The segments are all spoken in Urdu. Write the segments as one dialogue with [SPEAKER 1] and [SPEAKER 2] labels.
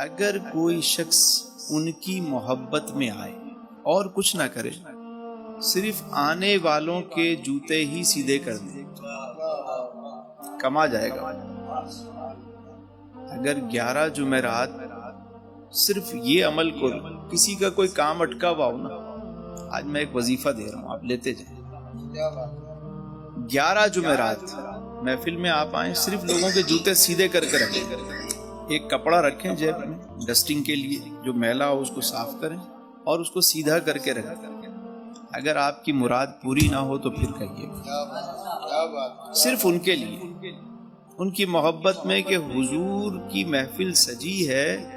[SPEAKER 1] اگر کوئی شخص ان کی محبت میں آئے اور کچھ نہ کرے، صرف آنے والوں کے جوتے ہی سیدھے کر دے، کما جائے گا۔ اگر 11 جمعرات صرف یہ عمل کرو، کسی کا کوئی کام اٹکا ہوا ہو نا، آج میں ایک وظیفہ دے رہا ہوں، آپ لیتے جائیں۔ 11 جمعرات محفل میں آپ آئیں، صرف لوگوں کے جوتے سیدھے کر کے رکھیں، ایک کپڑا رکھیں جیب میں ڈسٹنگ کے لیے، جو میلا ہو اس کو صاف کریں اور اس کو سیدھا کر کے رکھیں۔ اگر آپ کی مراد پوری نہ ہو تو پھر کہیے، صرف ان کے لیے، ان کی محبت میں کہ حضور کی محفل سجی ہے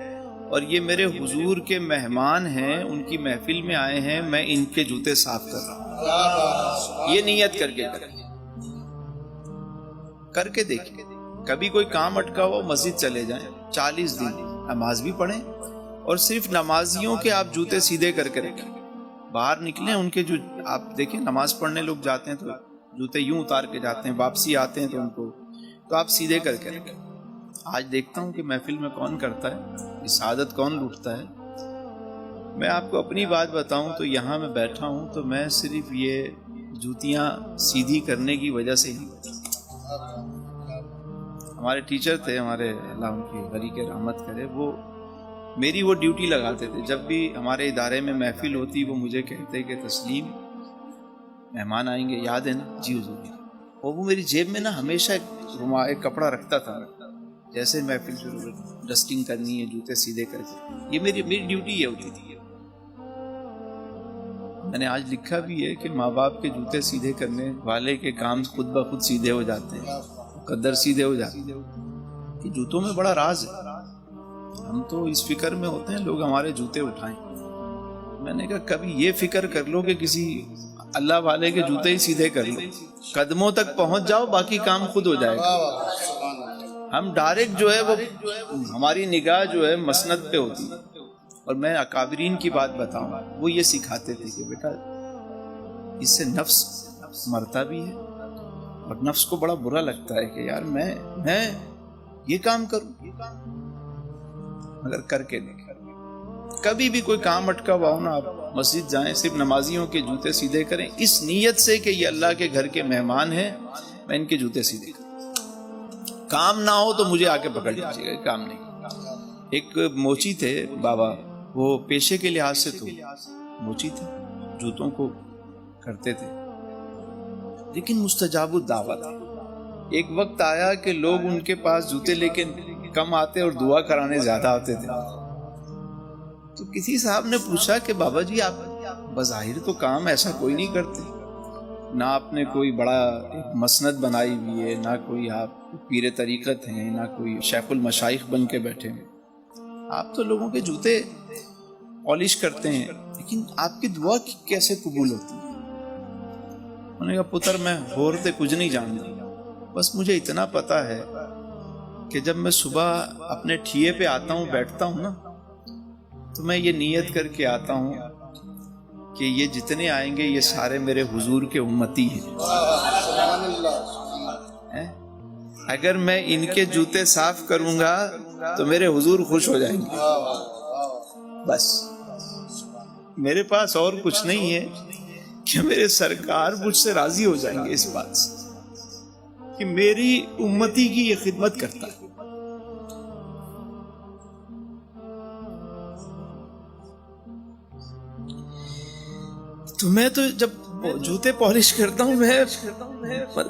[SPEAKER 1] اور یہ میرے حضور کے مہمان ہیں، ان کی محفل میں آئے ہیں، میں ان کے جوتے صاف کر رہا ہوں۔ یہ نیت کر کے دیکھیں۔ کبھی کوئی کام اٹکا ہو، مسجد چلے جائیں، 40 دن نماز بھی پڑھیں اور صرف نمازیوں کے آپ جوتے سیدھے کر کے رکھیں۔ باہر نکلیں، ان کے جو آپ دیکھیں نماز پڑھنے لوگ جاتے ہیں تو جوتے یوں اتار کے جاتے ہیں، واپسی آتے ہیں تو ان کو تو آپ سیدھے کر کے رکھیں۔ آج دیکھتا ہوں کہ محفل میں کون کرتا ہے، یہ سعادت کون لوٹتا ہے۔ میں آپ کو اپنی بات بتاؤں تو یہاں میں بیٹھا ہوں تو میں صرف یہ جوتیاں سیدھی کرنے کی وجہ سے ہی، ہمارے ٹیچر تھے، ہمارے اللہ ان کی غری کے رحمت کرے، وہ میری وہ ڈیوٹی لگاتے تھے۔ جب بھی ہمارے ادارے میں محفل ہوتی وہ مجھے کہتے کہ تسلیم مہمان آئیں گے، یاد ہے نا؟ جی حضور۔ اور وہ میری جیب میں نا ہمیشہ ایک کپڑا رکھتا تھا، جیسے محفل شروع ہوئی، ڈسٹنگ کرنی ہے، جوتے سیدھے کر کے، یہ میری ڈیوٹی یہ ہوتی تھی۔ میں نے آج لکھا بھی ہے کہ ماں باپ کے جوتے سیدھے کرنے والے کے کام خود بخود سیدھے ہو جاتے ہیں، قدر سیدھے ہو جاتے ہیں۔ کہ جوتوں میں بڑا راز ہے، ہم تو اس فکر میں ہوتے ہیں لوگ ہمارے جوتے اٹھائیں۔ میں نے کہا کبھی یہ فکر کر لو کہ کسی اللہ والے کے جوتے ہی سیدھے کر لو، قدموں تک پہنچ جاؤ، باقی کام خود ہو جائے گا۔ ہم ڈائریکٹ جو ہے وہ ہماری نگاہ جو ہے مسند پہ ہوتی ہے۔ اور میں اکابرین کی بات بتاؤں، وہ یہ سکھاتے تھے کہ بیٹا اس سے نفس مرتا بھی ہے اور نفس کو بڑا برا لگتا ہے کہ یار میں یہ کام کروں، مگر کر کے نہیں۔ کبھی بھی کوئی کام اٹکا ہوا ہو نا، آپ مسجد جائیں، صرف نمازیوں کے جوتے سیدھے کریں، اس نیت سے کہ یہ اللہ کے گھر کے مہمان ہیں، میں ان کے جوتے سیدھے کروں۔ کام نہ ہو تو مجھے آ کے پکڑ لیجیے گا، کام نہیں۔ ایک موچی تھے بابا، وہ پیشے کے لحاظ سے تو موچی تھے، جوتوں کو کرتے تھے، لیکن مستجاب الدعوت تھے۔ ایک وقت آیا کہ لوگ ان کے پاس جوتے لے کے کم آتے اور دعا کرانے زیادہ آتے تھے۔ تو کسی صاحب نے پوچھا کہ بابا جی آپ بظاہر تو کام ایسا کوئی نہیں کرتے، نہ آپ نے کوئی بڑا ایک مسند بنائی ہوئی ہے، نہ کوئی آپ پیر طریقت ہیں، نہ کوئی شیخ المشائخ بن کے بیٹھے ہیں، آپ تو لوگوں کے جوتے پالش کرتے ہیں، لیکن آپ کی دعا کیسے قبول ہوتی ہے؟ انہوں نے کہا پتر میں ہورتے کچھ نہیں جانتا، بس مجھے اتنا پتا ہے کہ جب میں صبح اپنے ٹھیے پہ آتا ہوں، بیٹھتا ہوں نا، تو میں یہ نیت کر کے آتا ہوں کہ یہ جتنے آئیں گے یہ سارے میرے حضور کے امتی ہیں، اگر میں ان کے جوتے صاف کروں گا تو میرے حضور خوش ہو جائیں گے۔ بس میرے پاس اور کچھ نہیں ہے کہ میرے سرکار مجھ سے راضی ہو جائیں گے اس بات سے کہ میری امتی کی یہ خدمت کرتا ہے۔ تو میں تو جب جوتے پالش کرتا ہوں میں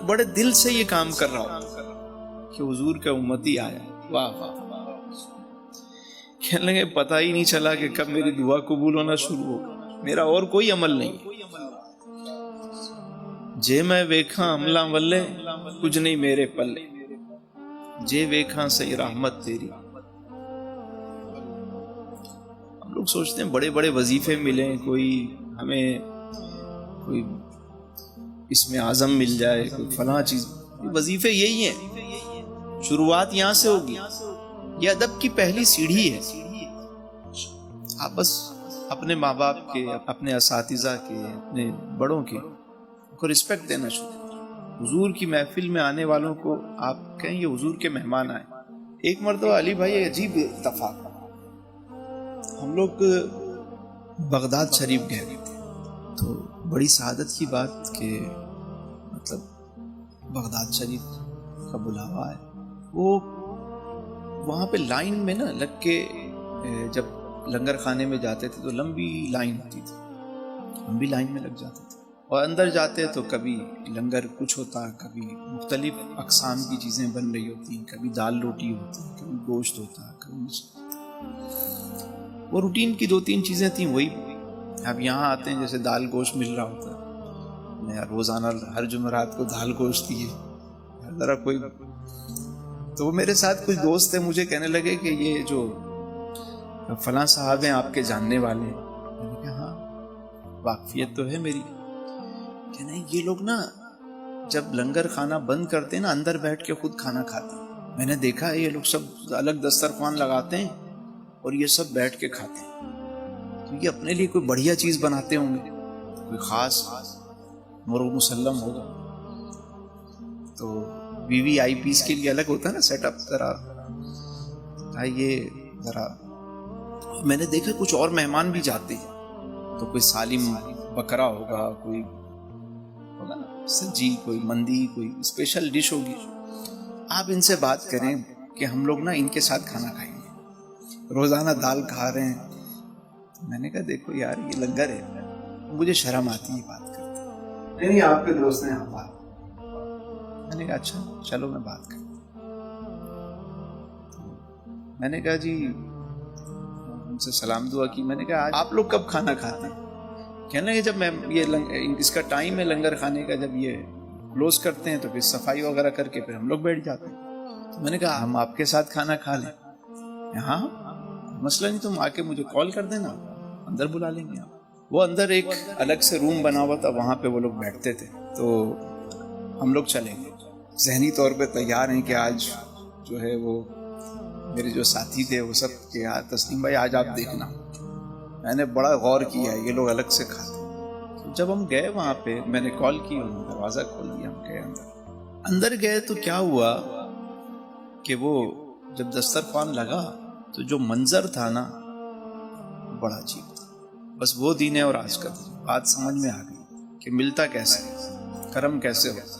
[SPEAKER 1] بڑے دل سے یہ کام کر رہا ہوں کہ حضور کا امتی آیا، واہ واہ۔ کہنے لگے پتہ ہی نہیں چلا کہ کب میری دعا قبول ہونا شروع ہوگا، میرا اور کوئی عمل نہیں ہے۔ جے میں ویکھاں عملاں ولے، کچھ نہیں میرے پلے، جے ویکھاں سہی رحمت تیری۔ ہم لوگ سوچتے ہیں بڑے بڑے وظیفے ملیں، کوئی ہمیں کوئی اس میں اعظم مل جائے، کوئی فلاں چیز، وظیفے یہی ہیں، شروعات یہاں سے ہوگی۔ یہ ادب کی پہلی سیڑھی ہے۔ آپ بس اپنے ماں باپ کے، اپنے اساتذہ کے، اپنے بڑوں کے کو رسپیکٹ دینا شروع۔ حضور کی محفل میں آنے والوں کو آپ کہیں یہ حضور کے مہمان آئے۔ ایک مرتبہ علی بھائی عجیب اتفاق، ہم لوگ بغداد شریف گئے تھے، تو بڑی سعادت کی بات کہ مطلب بغداد شریف کا بلاوا ہے. وہ وہاں پہ لائن میں نا لگ کے جب لنگر خانے میں جاتے تھے تو لمبی لائن ہوتی تھی، ہم بھی لائن میں لگ جاتے تھے اور اندر جاتے تو کبھی لنگر کچھ ہوتا، کبھی مختلف اقسام کی چیزیں بن رہی ہوتی، کبھی دال روٹی ہوتی، کبھی گوشت ہوتا، کبھی وہ روٹین کی 2-3 چیزیں تھیں وہی. اب یہاں آتے ہیں جیسے دال گوشت مل رہا ہوتا ہے، میں روزانہ ہر جمعرات کو دال گوشت دیے ذرا کوئی. تو وہ میرے ساتھ کچھ دوست تھے، مجھے کہنے لگے کہ یہ جو فلاں صاحب ہیں آپ کے جاننے والے ہیں. میں نے کہا ہاں واقفیت تو ہے میری. کہ نہیں یہ لوگ نا جب لنگر کھانا بند کرتے ہیں نا اندر بیٹھ کے خود کھانا کھاتے ہیں. میں نے دیکھا ہے یہ لوگ سب الگ دسترخوان لگاتے ہیں اور یہ سب بیٹھ کے کھاتے ہیں. تو یہ اپنے لیے کوئی بڑھیا چیز بناتے ہوں گے، کوئی خاص مرغ مسلم ہوگا. تو وی وی آئی پیز کے لیے الگ ہوتا ہے نا سیٹ اپ ذرا. یہ ذرا میں نے دیکھا کچھ اور مہمان بھی جاتے ہیں تو کوئی سالم بکرا ہوگا، کوئی ہوگا نا سجی، کوئی مندی، کوئی اسپیشل ڈش ہوگی. آپ ان سے بات کریں کہ ہم لوگ نا ان کے ساتھ کھانا کھائیں گے، روزانہ دال کھا رہے ہیں. میں نے کہا دیکھو یار یہ لنگر ہے، مجھے شرم آتی ہے بات کرتے. نہیں آپ کے دوست ہیں ہم بات. میں نے کہا اچھا چلو میں بات کرتا. میں نے کہا جی ان سے سلام دعا کی. میں نے کہا آپ لوگ کب کھانا کھاتے ہیں؟ کہنے لگے جب میں یہ اس کا ٹائم ہے لنگر کھانے کا، جب یہ کلوز کرتے ہیں تو پھر صفائی وغیرہ کر کے پھر ہم لوگ بیٹھ جاتے ہیں. تو میں نے کہا ہم آپ کے ساتھ کھانا کھا لیں. ہاں مسئلہ نہیں، تم آ کے مجھے کال کر دینا، اندر بلا لیں گے آپ. وہ اندر ایک الگ سے روم بنا ہوا تھا، وہاں پہ وہ لوگ بیٹھتے تھے. تو ہم لوگ چلیں گے، ذہنی طور پہ تیار ہیں کہ آج جو ہے وہ میرے جو ساتھی تھے وہ سب کہ یار تسلیم بھائی آج آپ دیکھنا. میں نے بڑا غور کیا یہ لوگ الگ سے کھاتے. جب ہم گئے وہاں پہ میں نے کال کی، انہوں نے دروازہ کھول دیا، ہم گئے اندر گئے تو کیا ہوا کہ وہ جب دسترخوان لگا تو جو منظر تھا نا بڑا عجیب تھا. بس وہ دین ہے اور آج کا دن بات سمجھ میں آ گئی کہ ملتا کیسے، کرم کیسے ہوتا.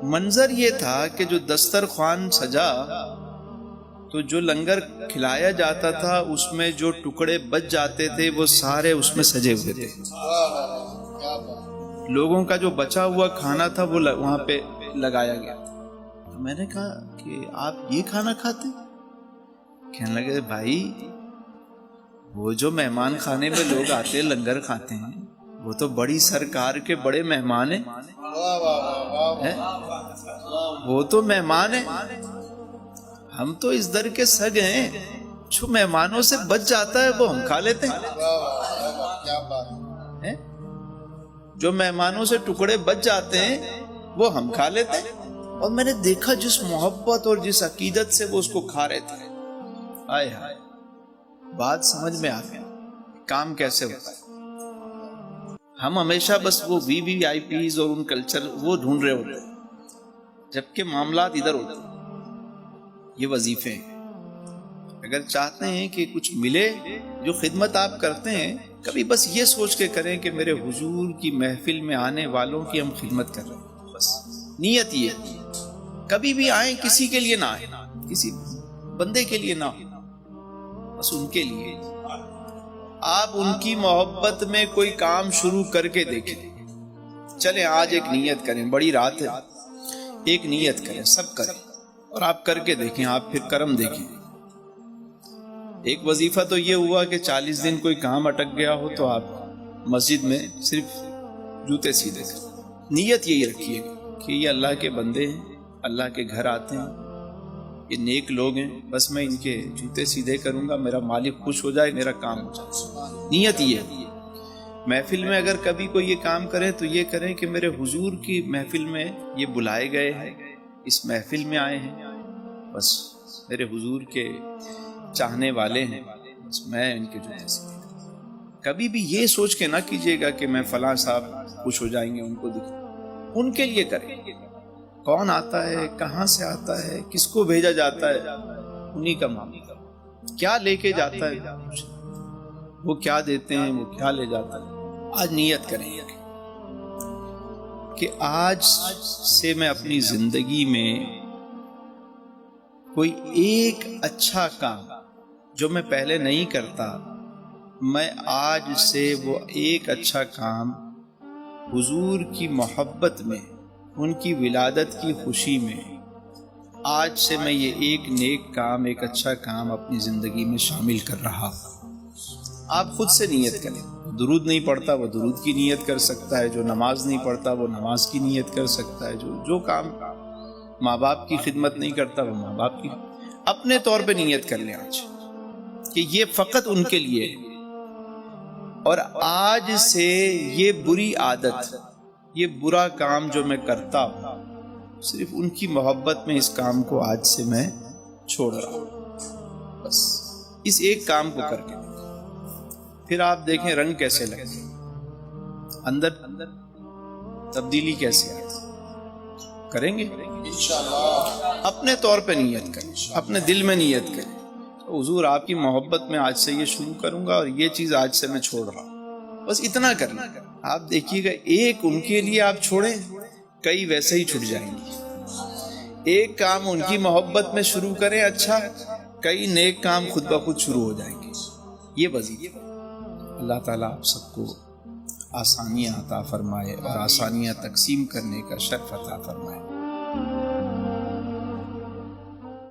[SPEAKER 1] منظر یہ تھا کہ جو دسترخوان سجا تو جو لنگر کھلایا جاتا تھا اس میں جو ٹکڑے بچ جاتے تھے وہ سارے اس میں سجے ہوئے تھے. لوگوں کا جو بچا ہوا کھانا تھا وہ وہاں پہ لگایا گیا تھا. تو میں نے کہا کہ آپ یہ کھانا کھاتے؟ کہنے لگے بھائی وہ جو مہمان خانے میں لوگ آتے لنگر کھاتے ہیں وہ تو بڑی سرکار کے بڑے مہمان ہیں، وہ تو مہمان ہیں. ہم تو اس در کے سگ ہیں، جو مہمانوں سے بچ جاتا ہے وہ ہم کھا لیتے ہیں. جو مہمانوں سے ٹکڑے بچ جاتے ہیں وہ ہم کھا لیتے ہیں. اور میں نے دیکھا جس محبت اور جس عقیدت سے وہ اس کو کھا رہے تھے، آئے ہائے بات سمجھ میں آ گیا کام کیسے ہوتا ہے. ہم ہمیشہ بس وہ وی وی آئی پیز اور ان کلچر وہ ڈھونڈ رہے ہوتے ہیں، جبکہ معاملات ادھر ہوتے ہیں. یہ وظیفے ہیں. اگر چاہتے ہیں کہ کچھ ملے، جو خدمت آپ کرتے ہیں کبھی بس یہ سوچ کے کریں کہ میرے حضور کی محفل میں آنے والوں کی ہم خدمت کر رہے ہیں. بس نیت یہ، کبھی بھی آئیں کسی کے لیے نہ آئیں، کسی بندے کے لیے نہ ہو، بس ان کے لیے. آپ ان کی محبت میں کوئی کام شروع کر کے دیکھیں. چلیں آج ایک نیت کریں، بڑی رات ہے، ایک نیت کریں، سب کریں اور آپ کر کے دیکھیں، آپ پھر کرم دیکھیں. ایک وظیفہ تو یہ ہوا کہ 40 دن کوئی کام اٹک گیا ہو تو آپ مسجد میں صرف جوتے سیدھے کریں. نیت یہی رکھیے کہ یہ اللہ کے بندے ہیں، اللہ کے گھر آتے ہیں، یہ نیک لوگ ہیں، بس میں ان کے جوتے سیدھے کروں گا، میرا مالک خوش ہو جائے، میرا کام ہو جائے. نیت یہ ہے. محفل میں اگر کبھی کوئی یہ کام کرے تو یہ کریں کہ میرے حضور کی محفل میں یہ بلائے گئے ہیں، اس محفل میں آئے ہیں، بس میرے حضور کے چاہنے والے ہیں، بس میں ان کے جوتے سیدھے. کبھی بھی یہ سوچ کے نہ کیجیے گا کہ میں فلاں صاحب خوش ہو جائیں گے، ان کو دکھ. ان کے لیے کریں. کون آتا ہے، کہاں سے آتا ہے، کس کو بھیجا جاتا ہے، انہی کا معاملہ. کیا لے کے جاتا ہے، وہ کیا دیتے ہیں، وہ کیا لے جاتا ہے۔ آج نیت کریں کہ آج سے میں اپنی زندگی میں کوئی ایک اچھا کام جو میں پہلے نہیں کرتا، میں آج سے وہ ایک اچھا کام حضور کی محبت میں، ان کی ولادت کی خوشی میں، آج سے میں یہ ایک نیک کام، ایک اچھا کام اپنی زندگی میں شامل کر رہا ہوں۔ آپ خود سے نیت کریں۔ درود نہیں پڑھتا وہ درود کی نیت کر سکتا ہے، جو نماز نہیں پڑھتا وہ نماز کی نیت کر سکتا ہے، جو کام ماں باپ کی خدمت نہیں کرتا وہ ماں باپ کی، اپنے طور پہ نیت کر لیں آج کہ یہ فقط ان کے لیے ہے، اور آج سے یہ بری عادت، یہ برا کام جو میں کرتا ہوں، صرف ان کی محبت میں اس کام کو آج سے میں چھوڑ رہا ہوں۔ بس اس ایک کام کو کر کے پھر آپ دیکھیں رنگ کیسے لگے، اندر تبدیلی کیسے آتی۔ کریں گے انشاءاللہ، اپنے طور پہ نیت کریں، اپنے دل میں نیت کریں، حضور آپ کی محبت میں آج سے یہ شروع کروں گا اور یہ چیز آج سے میں چھوڑ رہا ہوں۔ بس اتنا کرنا۔ آپ دیکھیے گا ایک ان کے لیے آپ چھوڑیں، کئی ویسے ہی چھٹ جائیں گے۔ ایک کام ان کی محبت میں شروع کریں اچھا، کئی نیک کام خود بخود شروع ہو جائیں گے۔ یہ وظیفہ اللہ تعالیٰ آپ سب کو آسانیاں عطا فرمائے اور آسانیاں تقسیم کرنے کا شرف عطا فرمائے۔